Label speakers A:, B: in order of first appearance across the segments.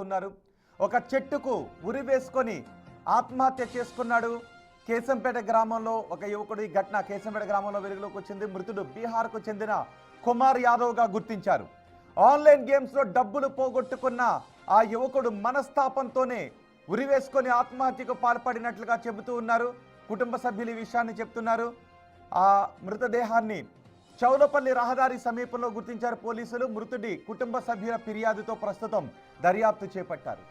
A: ఉన్నారు. ఒక చెట్టుకు ఉరి వేసుకొని ఆత్మహత్య చేసుకున్నాడు. కేశంపేట గ్రామంలో ఒక యువకుడు. ఈ ఘటన కేశంపేట గ్రామంలో వెలుగులోకి వచ్చింది. మృతుడు బీహార్కు చెందిన కుమార్ యాదవ్గా గుర్తించారు. ఆన్లైన్ గేమ్స్లో డబ్బులు పోగొట్టుకున్న ఆ యువకుడు మనస్తాపంతోనే ఉరి వేసుకొని ఆత్మహత్యకు పాల్పడినట్లుగా చెబుతూ ఉన్నారు. కుటుంబ సభ్యులు ఈ విషయాన్ని చెప్తున్నారు. ఆ మృతదేహాన్ని చౌలపల్లి రహదారి సమీపంలో గుర్తించారు పోలీసులు. మృతుడి కుటుంబ సభ్యుల ఫిర్యాదుతో ప్రస్తుతం దర్యాప్తు చేపట్టారు.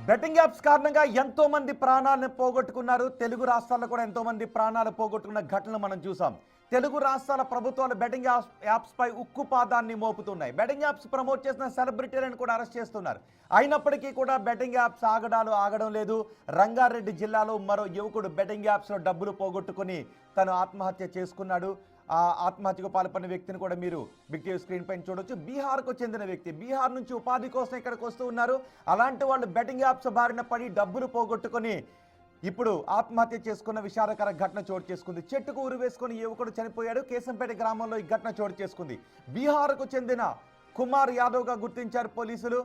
A: బెట్టింగ్ యాప్స్ కారణంగా ఎంతో మంది ప్రాణాలను పోగొట్టుకున్నారు. తెలుగు రాష్ట్రాల్లో కూడా ఎంతో మంది ప్రాణాలు పోగొట్టుకున్న ఘటనలు మనం చూసాం. తెలుగు రాష్ట్రాల ప్రభుత్వాలు బెట్టింగ్ యాప్స్ పై ఉక్కు పాదాన్ని మోపుతున్నాయి. బెట్టింగ్ యాప్స్ ప్రమోట్ చేసిన సెలబ్రిటీలను కూడా అరెస్ట్ చేస్తున్నారు. అయినప్పటికీ కూడా బెట్టింగ్ యాప్స్ ఆగడం లేదు. రంగారెడ్డి జిల్లాలో మరో యువకుడు బెట్టింగ్ యాప్స్లో డబ్బులు పోగొట్టుకుని తను ఆత్మహత్య చేసుకున్నాడు. ఆ ఆత్మహత్యకు పాల్పడిన వ్యక్తిని కూడా మీరు బిగ్ టీవీ స్క్రీన్ పైన చూడొచ్చు. బీహార్కు చెందిన వ్యక్తి. బీహార్ నుంచి ఉపాధి కోసం ఇక్కడికి వస్తూ ఉన్నారు. అలాంటి వాళ్ళు బెట్టింగ్ యాప్స్ బారిన పడి డబ్బులు పోగొట్టుకొని ఇప్పుడు ఆత్మహత్య చేసుకున్న విషాదకర ఘటన చోటు చేసుకుంది. చెట్టుకు ఉరి వేసుకుని యువకుడు చనిపోయాడు. కేశంపేట గ్రామంలో ఈ ఘటన చోటు చేసుకుంది. బీహార్కు చెందిన కుమార్ యాదవ్గా గుర్తించారు పోలీసులు.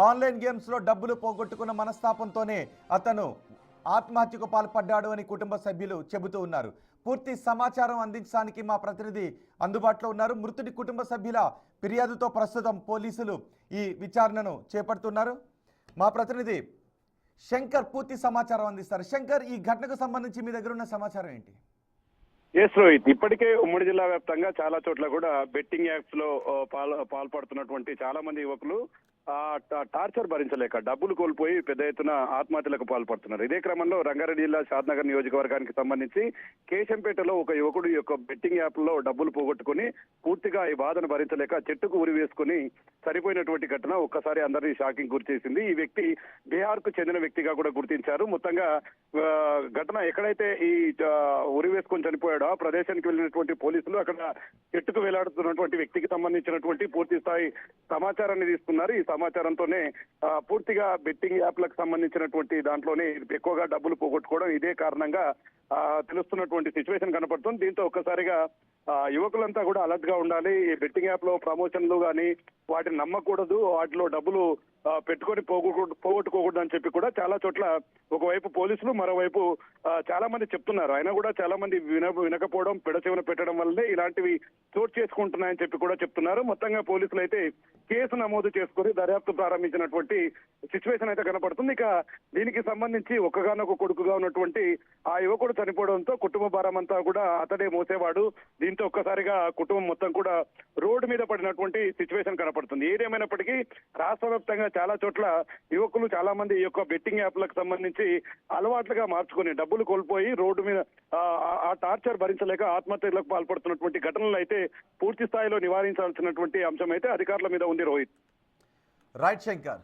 A: ఆన్లైన్ గేమ్స్లో డబ్బులు పోగొట్టుకున్న మనస్తాపంతోనే అతను ఆత్మహత్యకు పాల్పడ్డాడు అని కుటుంబ సభ్యులు చెబుతూ ఉన్నారు. పూర్తి సమాచారం అందించడానికి మా ప్రతినిధి అందుబాటులో ఉన్నారు. మృతుడి కుటుంబ సభ్యుల ఫిర్యాదుతో ప్రస్తుతం పోలీసులు ఈ విచారణను చేపడుతున్నారు. మా ప్రతినిధి శంకర్ పూర్తి సమాచారం అందిస్తారు. శంకర్, ఈ ఘటనకు సంబంధించి మీ దగ్గర ఉన్న సమాచారం ఏంటి?
B: ఎస్ రోహిత్, ఇప్పటికే ఉమ్మడి జిల్లా వ్యాప్తంగా చాలా చోట్ల కూడా బెట్టింగ్ యాప్స్ లో పాల్పడుతున్నటువంటి చాలా మంది యువకులు టార్చర్ భరించలేక డబ్బులు కోల్పోయి పెద్ద ఎత్తున ఆత్మహత్యలకు పాల్పడుతున్నారు. ఇదే క్రమంలో రంగారెడ్డి జిల్లా షాద్నగర్ నియోజకవర్గానికి సంబంధించి కేశంపేటలో ఒక యువకుడు యొక్క బెట్టింగ్ యాప్ లో డబ్బులు పోగొట్టుకుని పూర్తిగా ఈ బాధను భరించలేక చెట్టుకు ఉరి వేసుకుని సరిపోయినటువంటి ఘటన ఒక్కసారి అందరినీ షాకింగ్ గురి చేసింది. ఈ వ్యక్తి బీహార్ కు చెందిన వ్యక్తిగా కూడా గుర్తించారు. మొత్తంగా ఘటన ఎక్కడైతే ఈ ఉరి వేసుకొని చనిపోయాడో ఆ ప్రదేశానికి వెళ్ళినటువంటి పోలీసులు అక్కడ చెట్టుకు వేలాడుతున్నటువంటి వ్యక్తికి సంబంధించినటువంటి పూర్తి స్థాయి సమాచారాన్ని తీసుకున్నారు. ఈ సమాచారంతోనే పూర్తిగా బెట్టింగ్ యాప్లకు సంబంధించినటువంటి దాంట్లోనే ఎక్కువగా డబ్బులు పోగొట్టుకోవడం ఇదే కారణంగా తెలుస్తున్నటువంటి సిచ్యువేషన్ కనపడుతుంది. దీంతో ఒక్కసారిగా యువకులంతా కూడా అలర్ట్ గా ఉండాలి. ఈ బెట్టింగ్ యాప్ లో ప్రమోషన్లు కానీ వాటిని నమ్మకూడదు, వాటిలో డబ్బులు పెట్టుకొని పోగొట్టుకోకూడదు అని చెప్పి కూడా చాలా చోట్ల ఒకవైపు పోలీసులు, మరోవైపు చాలా మంది చెప్తున్నారు. అయినా కూడా చాలా మంది వినకపోవడం, పెడచెవిన పెట్టడం వల్లే ఇలాంటివి చోటు చేసుకుంటున్నాయని చెప్పి కూడా చెప్తున్నారు. మొత్తంగా పోలీసులు అయితే కేసు నమోదు చేసుకుని దర్యాప్తు ప్రారంభించినటువంటి సిచ్యువేషన్ అయితే కనపడుతుంది. ఇక దీనికి సంబంధించి ఒక్కగానొక కొడుకుగా ఉన్నటువంటి ఆ యువకుడు చనిపోవడంతో కుటుంబ భారం అంతా కూడా అతడే మోసేవాడు. దీంతో ఒక్కసారిగా కుటుంబం మొత్తం కూడా రోడ్డు మీద పడినటువంటి సిచ్యువేషన్ కనపడుతుంది. ఏదేమైనప్పటికీ రాష్ట్ర వ్యాప్తంగా చాలా చోట్ల యువకులు చాలా మంది ఈ యొక్క బెట్టింగ్ యాప్లకు సంబంధించి అలవాట్లుగా మార్చుకుని డబ్బులు కోల్పోయి రోడ్డు మీద ఆ టార్చర్ భరించలేక ఆత్మహత్యలకు పాల్పడుతున్నటువంటి ఘటనలు అయితే పూర్తి స్థాయిలో నివారించాల్సినటువంటి అంశం అయితే అధికారుల మీద ఉంది. రోహిత్.
A: రైట్ శంకర్.